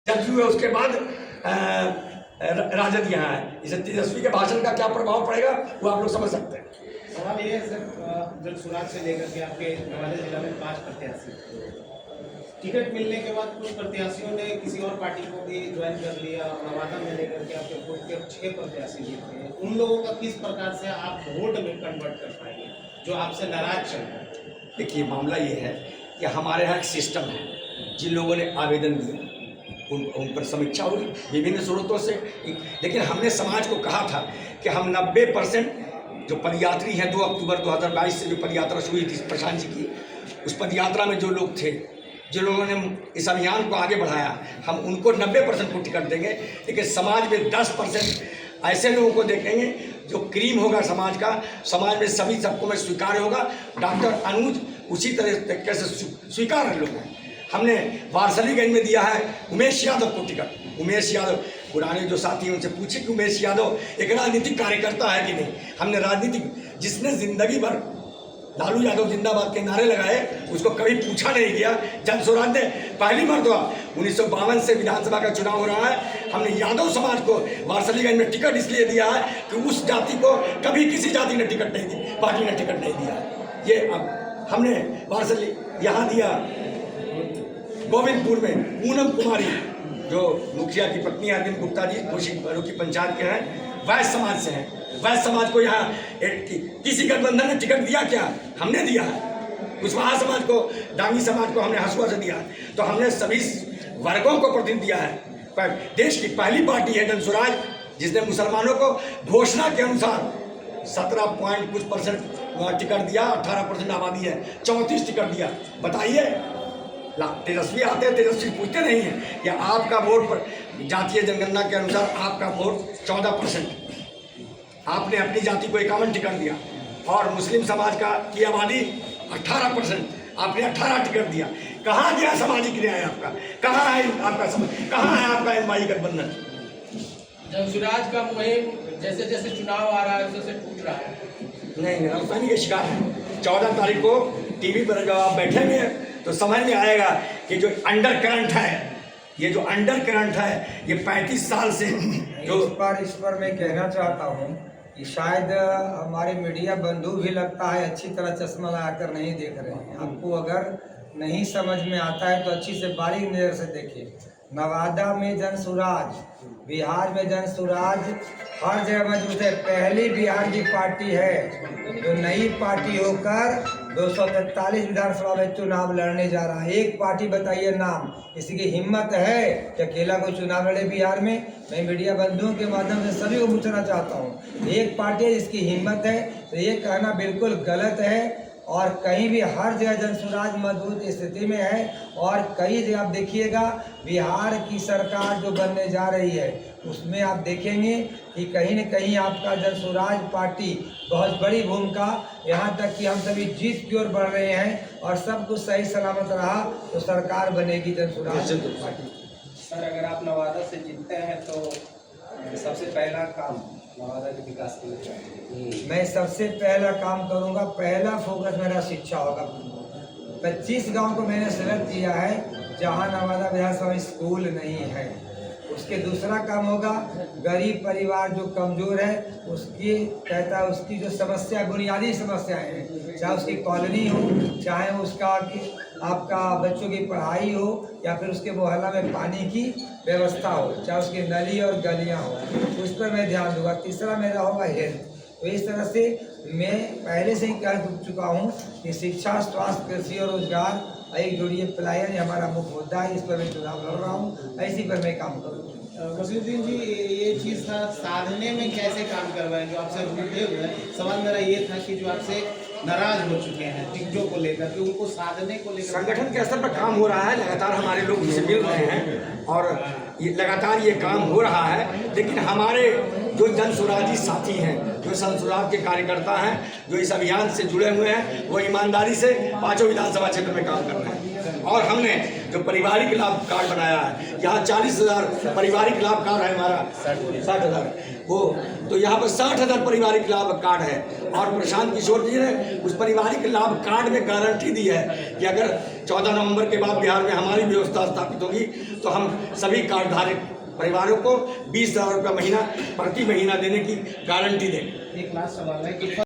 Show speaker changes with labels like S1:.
S1: जदयू है, उसके बाद राजद यहाँ है। इसे तेजस्वी के भाषण का क्या प्रभाव पड़ेगा वो आप लोग समझ सकते हैं।
S2: सवाल ये है सर, जन सुराज से लेकर के आपके नवादा जिला में 5 प्रत्याशी, टिकट मिलने के बाद कुछ प्रत्याशियों ने किसी और पार्टी को भी ज्वाइन कर लिया। नवादा में लेकर के आपके वोट के 6 प्रत्याशी जीते हैं। उन लोगों का किस प्रकार से आप वोट में कन्वर्ट कर पाएंगे जो आपसे नाराज चल रहे हैं?
S1: देखिए, मामला ये है कि हमारे यहाँ एक सिस्टम है, जिन लोगों ने आवेदन दिए उन पर समीक्षा होगी विभिन्न स्रोतों से। लेकिन हमने समाज को कहा था कि हम 90% जो पदयात्री हैं 2 अक्टूबर 2022 से जो पदयात्रा शुरू हुई थी प्रशांत जी की, उस पदयात्रा में जो लोग थे, जो लोगों ने इस अभियान को आगे बढ़ाया, हम उनको 90% को टिकट देंगे। लेकिन समाज में 10% ऐसे लोगों को देखेंगे जो क्रीम होगा समाज का, समाज में सभी सबको में स्वीकार होगा। डॉक्टर अनुज उसी तरीके से स्वीकार है लोग। हमने वारसलीगंज में दिया है उमेश यादव को टिकट। उमेश यादव, पुराने जो साथी उनसे पूछे कि उमेश यादव एक राजनीतिक कार्यकर्ता है कि नहीं। हमने राजनीतिक, जिसने जिंदगी भर लालू यादव जिंदाबाद के नारे लगाए, उसको कभी पूछा नहीं गया। जन स्वराज ने पहली मरतबा 1952 से विधानसभा का चुनाव हो रहा है। हमने यादव समाज को वारसलीगंज में टिकट इसलिए दिया है कि उस जाति को कभी किसी जाति ने टिकट नहीं दी, पार्टी ने टिकट नहीं दिया। ये अब हमने वारसली यहाँ दिया गोविंदपुर में पूनम कुमारी, जो मुखिया की पत्नी अरविंद गुप्ता जी खुशी की पंचायत के हैं, वैश्य समाज से हैं। वैश्य समाज को यहाँ किसी गठबंधन ने टिकट दिया क्या? हमने दिया है। कुशवाहा समाज को, डांगी समाज को हमने हसुआ से दिया। तो हमने सभी वर्गों को प्रतिनिधित्व दिया है। पर देश की पहली पार्टी है जन स्वराज, जिसने मुसलमानों को घोषणा के अनुसार 17 पॉइंट कुछ % टिकट दिया। 18% आबादी है, 34 टिकट दिया। बताइए, तेजस्वी आते हैं, तेजस्वी पूछते नहीं हैं कि आपका वोट पर जातीय जनगणना के अनुसार आपका वोट 14%, आपने अपनी जाति को 51 टिकट दिया। और मुस्लिम समाज का की आबादी 18%, आपने 18 टिकट दिया। कहाँ गया सामाजिक न्याय आपका? कहाँ है आपका कहाँ है आपका एमवाई गठबंधन?
S3: जनसुराज का मुहिम जैसे जैसे चुनाव आ रहा है वैसे टूट रहा है।
S1: नहीं, गलतफहमी के शिकार है। 14 तारीख को टीवी पर जब आप बैठेंगे तो समझ में आएगा कि जो अंडर करंट है, ये जो अंडर करंट है, ये 35 साल से जो
S4: इस पर मैं कहना चाहता हूँ कि शायद हमारे मीडिया बंधु भी लगता है अच्छी तरह चश्मा लगाकर नहीं देख रहे हैं। आपको अगर नहीं समझ में आता है तो अच्छी से बारीक नज़र से देखिए। नवादा में जन स्वराज, बिहार में जन स्वराज हर जगह मौजूद है। पहली बिहार की पार्टी है जो नई पार्टी होकर 243 विधानसभा में चुनाव लड़ने जा रहा है। एक पार्टी बताइए नाम, किसी की हिम्मत है कि अकेला कोई चुनाव लड़े बिहार में? मैं मीडिया बंधुओं के माध्यम से सभी को पूछना चाहता हूँ, एक पार्टी है जिसकी हिम्मत है, तो ये कहना बिल्कुल गलत है। और कहीं भी हर जगह जन स्वराज मजबूत स्थिति में है। और कई जगह आप देखिएगा बिहार की सरकार जो बनने जा रही है उसमें आप देखेंगे कि कहीं न कहीं आपका जन स्वराज पार्टी बहुत बड़ी भूमिका, यहाँ तक कि हम सभी जीत की ओर बढ़ रहे हैं और सब कुछ सही सलामत रहा तो सरकार बनेगी जन स्वराज पार्टी।
S2: सर, अगर आप नवादा से जीतते हैं तो सबसे पहला काम नवादा के विकास के लिए
S4: मैं सबसे पहला काम करूंगा, पहला फोकस मेरा शिक्षा होगा। 25 गांव को मैंने सेलेक्ट किया है जहां नवादा विधानसभा में स्कूल नहीं है। उसके दूसरा काम होगा गरीब परिवार जो कमज़ोर है उसकी कहता है उसकी जो समस्या, बुनियादी समस्याएं हैं, चाहे उसकी कॉलोनी हो, चाहे उसका आपका बच्चों की पढ़ाई हो, या फिर उसके मोहल्ला में पानी की व्यवस्था हो, चाहे उसकी नली और गलियां हो, उस पर मैं ध्यान दूंगा। तीसरा मेरा होगा हेल्थ। तो इस तरह से मैं पहले से ही कह चुका हूँ कि शिक्षा, स्वास्थ्य, कृषि और रोजगार एक जोड़िए पलायन ये हमारा मुख्य मुद्दा है। इस पर मैं चुनाव लड़ रहा हूँ, इसी पर मैं काम करूँगा।
S2: वसीउद्दीन जी, ये चीज़ था साधने में कैसे काम करवाएं जो आपसे रूठे हुए हैं? सवाल मेरा ये था कि जो आपसे नाराज हो चुके हैं चीज़ों को लेकर के, उनको साधने को लेकर
S1: संगठन के स्तर पर काम हो रहा है। लगातार हमारे लोग उनसे मिल रहे हैं और लगातार ये काम हो रहा है। लेकिन हमारे जो जन स्वराजी साथी हैं, जो जन स्वराज के कार्यकर्ता हैं, जो इस अभियान से जुड़े हुए हैं, वो ईमानदारी से 5 विधानसभा क्षेत्र में काम कर रहे हैं। और हमने जो पारिवारिक लाभ कार्ड बनाया है, यहाँ 40,000 पारिवारिक लाभ कार्ड है हमारा, 60,000 वो, तो यहाँ पर 60,000 पारिवारिक लाभ कार्ड है। और प्रशांत किशोर जी ने उस पारिवारिक लाभ कार्ड में गारंटी दी है कि अगर 14 नवंबर के बाद बिहार में हमारी व्यवस्था स्थापित होगी तो हम सभी कार्डधारक परिवारों को 20,000 रुपये महीना प्रति महीना देने की गारंटी देंगे।
S2: एक लास्ट सवाल है कि